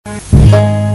Hãy subscribe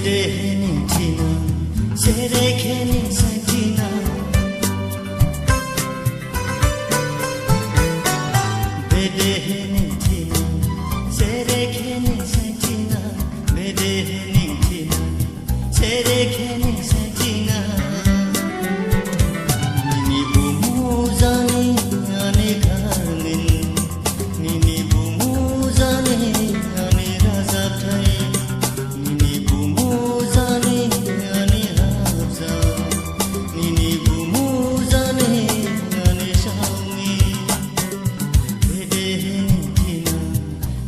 Bedeheni tina, serekeni santina. Bedeheni tina, serekeni santina. Bedeheni tina, serekeni santina. Nini bumuzani ane karmin, nini bumuzani ane razabtai.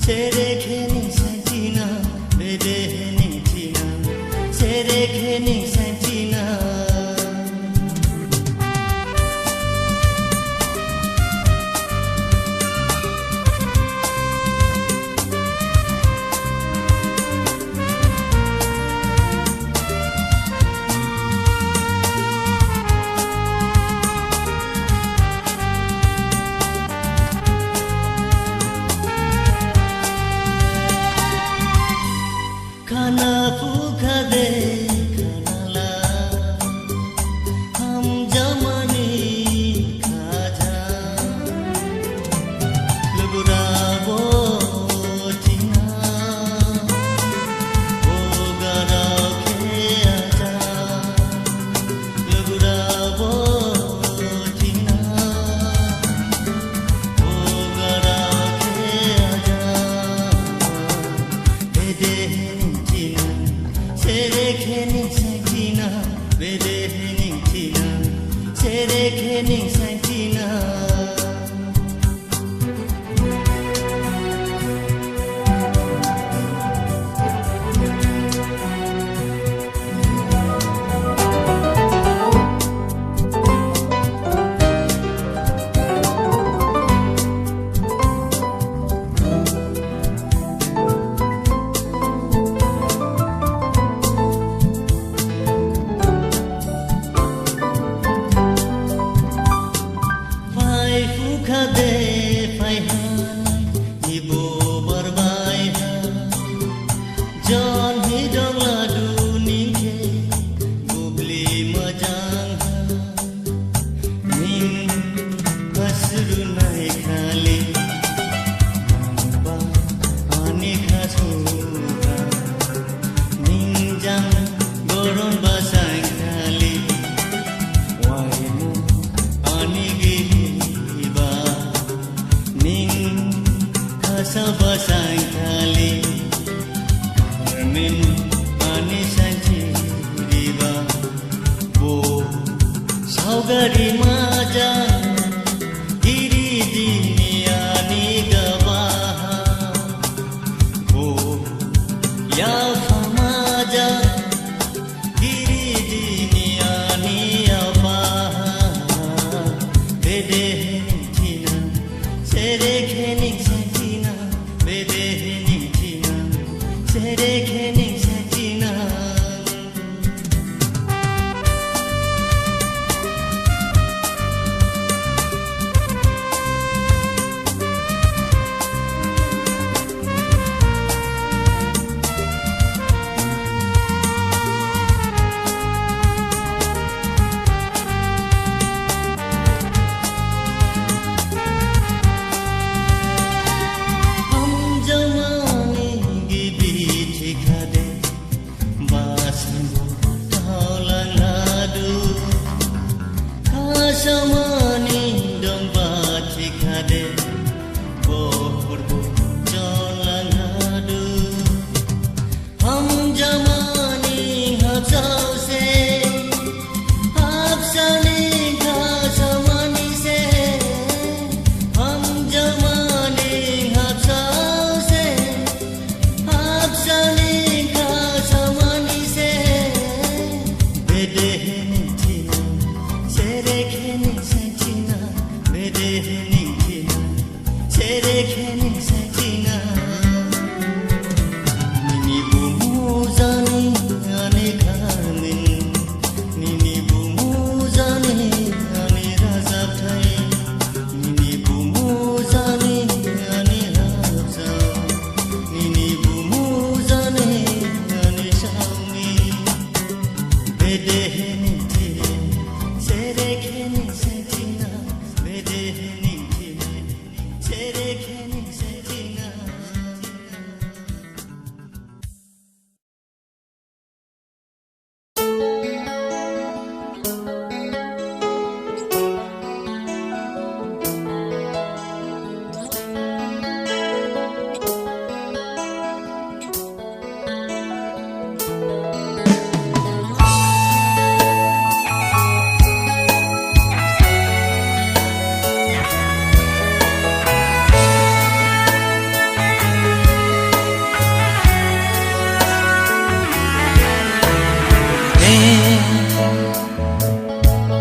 Serekeni santina, bedeheni tina, serekeni santina. Kana fuka de kanala, ham jamani kaja, lugurabo tina, ogara ke aja, lugurabo tina, ogara ke aja, bedeheni serekeni santina, bedeheni tina, serekeni santina.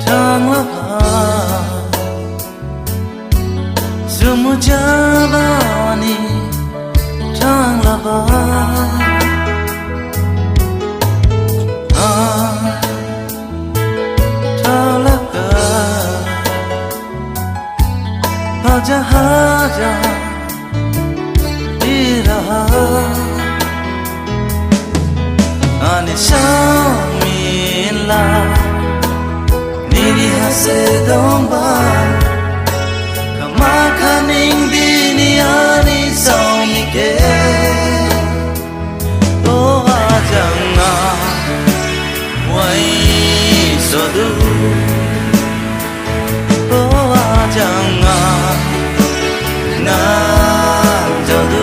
Thang laba Sumujabani Thang laba Thalaka Haja haja Iraha Ane shamila Nini hase domba Kamakaning dini ani saumike Oh ajanga Wai sodu Oh ajanga Na jodu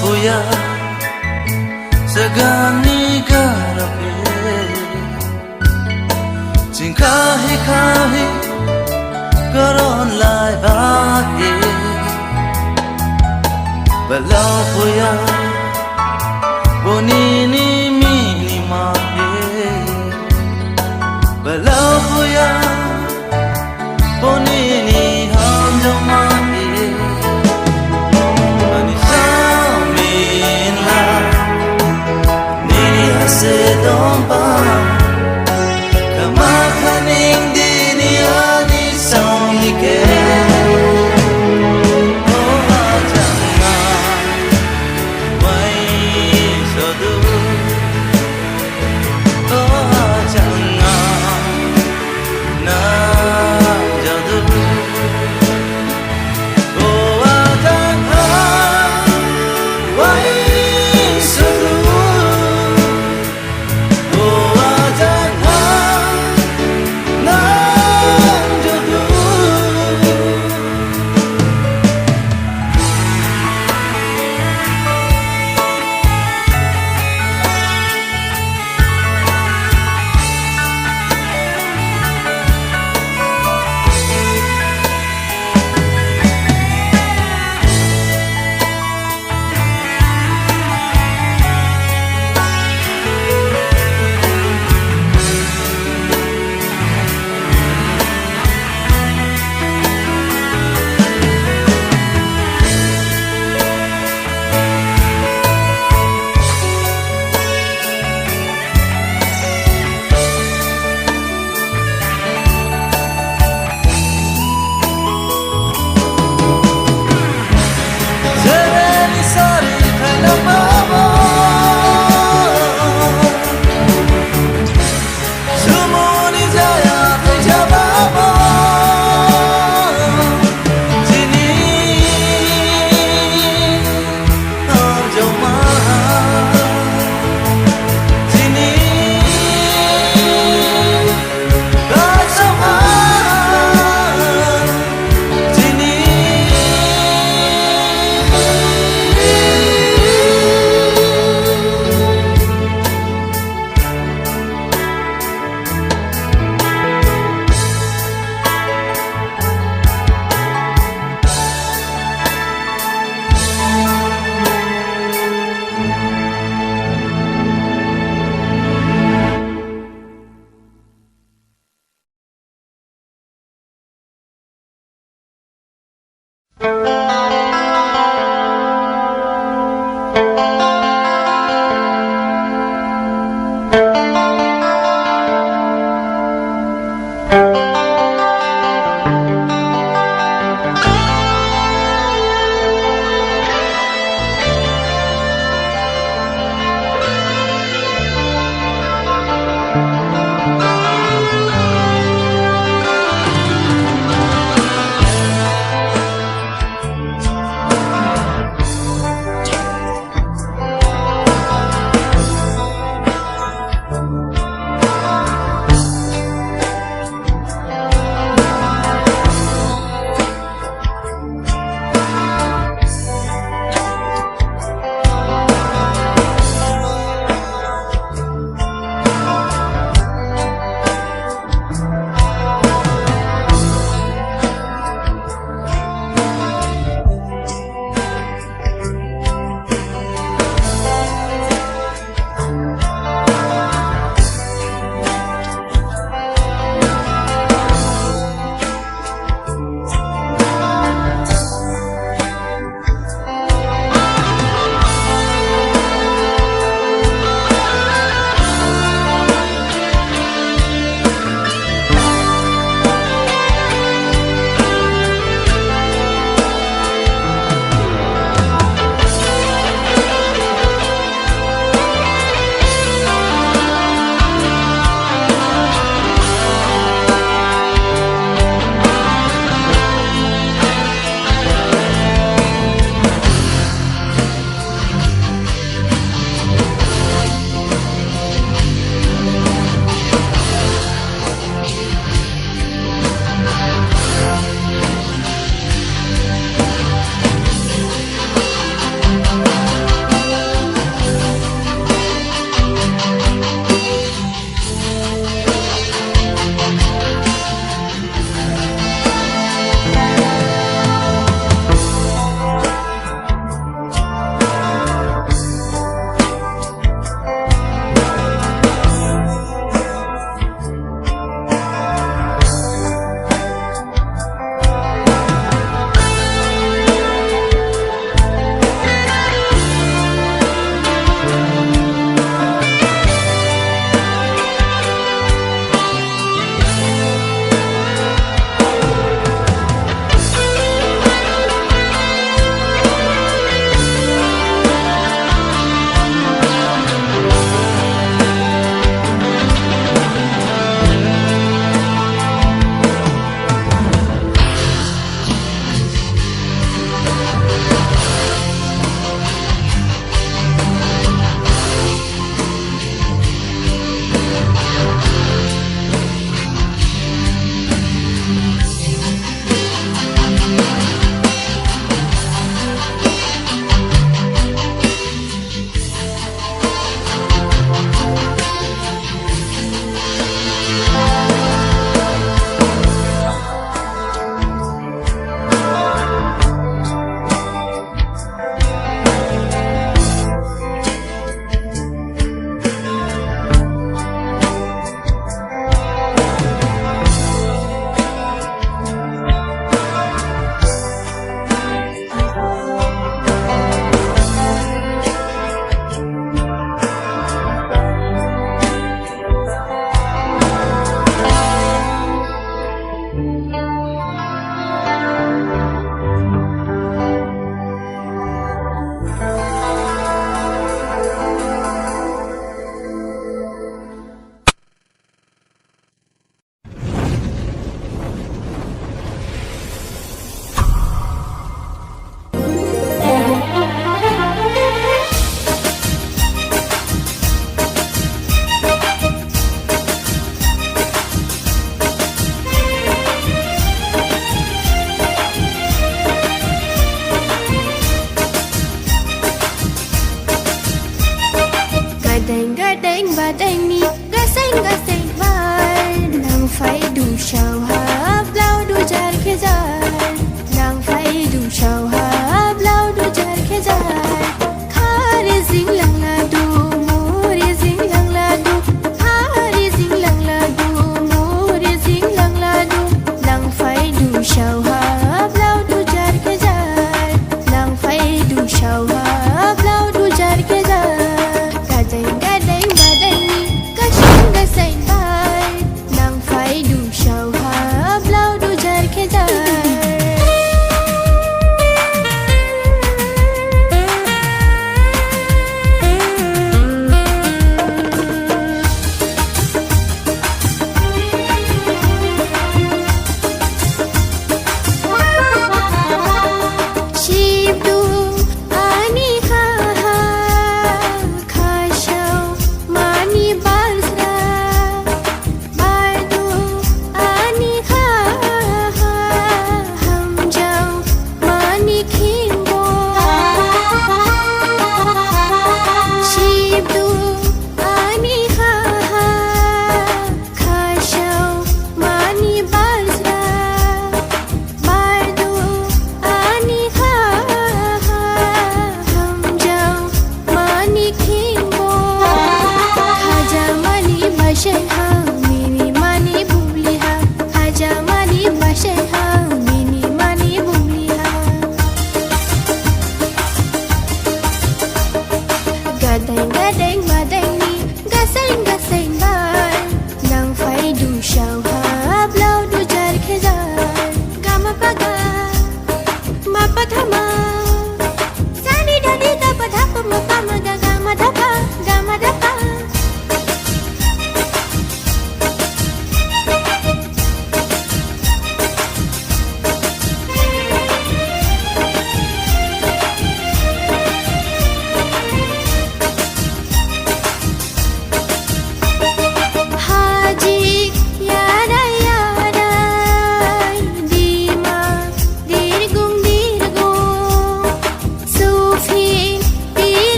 Puya segani karape Jingkahi kahi karon lai bagi Belau puya bonini mini mahe Belau puya bonini hamjo mahe Sedomba Kamakaning dini ani saumike Oh ajanga Wai sodu Oh ajanga Na jadu Oh ajanga Wai sodu Gadeng gadeng badeng ni gaseng gaseng bar nang phai du shao ha blau du jar ke jar nang phai du shao ha blau du jar ke jar khare zing lang la du more zing lang la du khare zing lang la du more zing lang la du nang phai du shao ha blau du jar ke jar nang phai du shao ha blau du jar ke jar gadeng gadeng badeng ni gaseng gaseng bar nang phai du shao ha blau du jar ke jar Gadeng gadeng badeng ni gaseng gaseng bar nang phai du shao ha blau du jar ke jar gama paga ma pa tha ma sa ni da ni da pa tha pa ma pa ma ga ga ma da pa ga ma da pa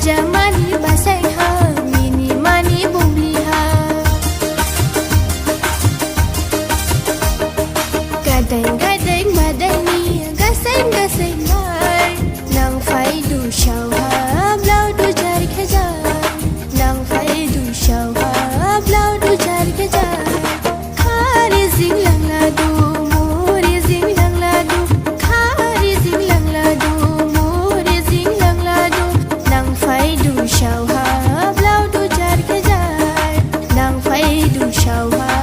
Jamani baseng ha mini mani bumli ha gadeng gadeng badeng ni gaseng gaseng bar nang phai du shao ha blau du jar ke jar nang phai du shao ha blau du jar ke jar khare zing lang la du more zing lang la du khare zing lang la du more zing lang la du nang phai du shao ha blau du jar ke jar nang phai du shao ha